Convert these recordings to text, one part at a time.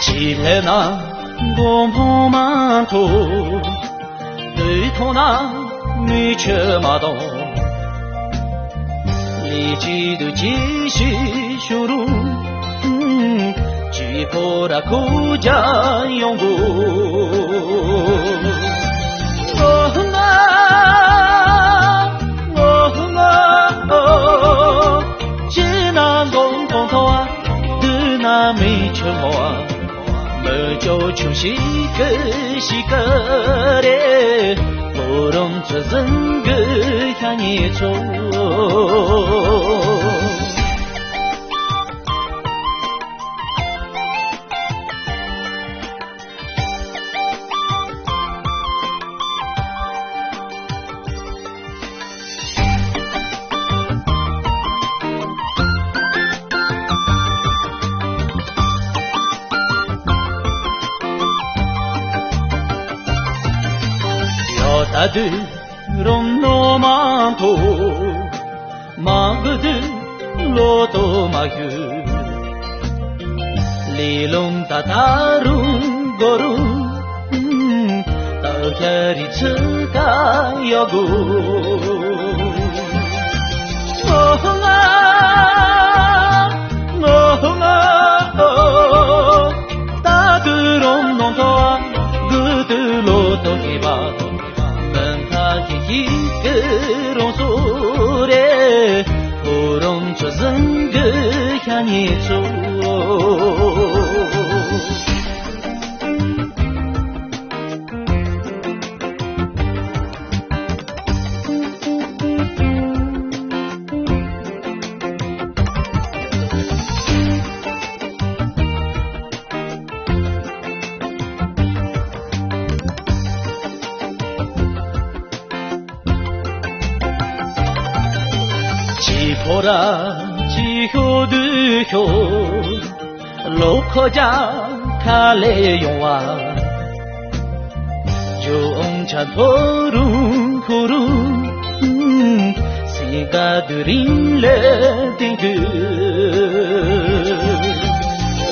지레나 곰포만토 의토나 미쳐마도 리지도 지시슈루 지포라 고자 용부 지난 동통토와 드나미쳐모아 머저 추시그 시거래 보름 젖은 그 향이 줘 다들은 너만도 마그들 로도 마유 리롱 다다룬 거룬 따결이 쳐가 여구 너흥아 다들은 너도 그들로도 기바도 그런 소리 보름 젖은 그 향이 줘 지포라 지효드효 로커자 칼레용와 종찬 호룬 호룬 시가드린 레딩그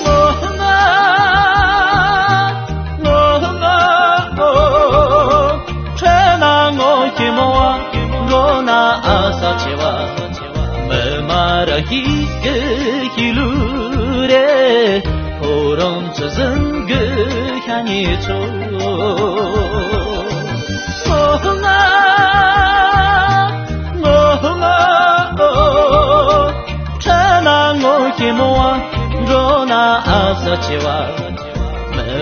너흥아 최낭어 기모와 로나 아사치와 마라히 그 길루레 보름 젖은 그 향이 줘 너흥아 찬양을 기모아 로나 아사치와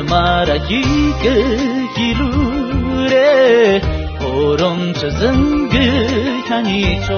마라히 그 길루레 보름 젖은 그 향이 줘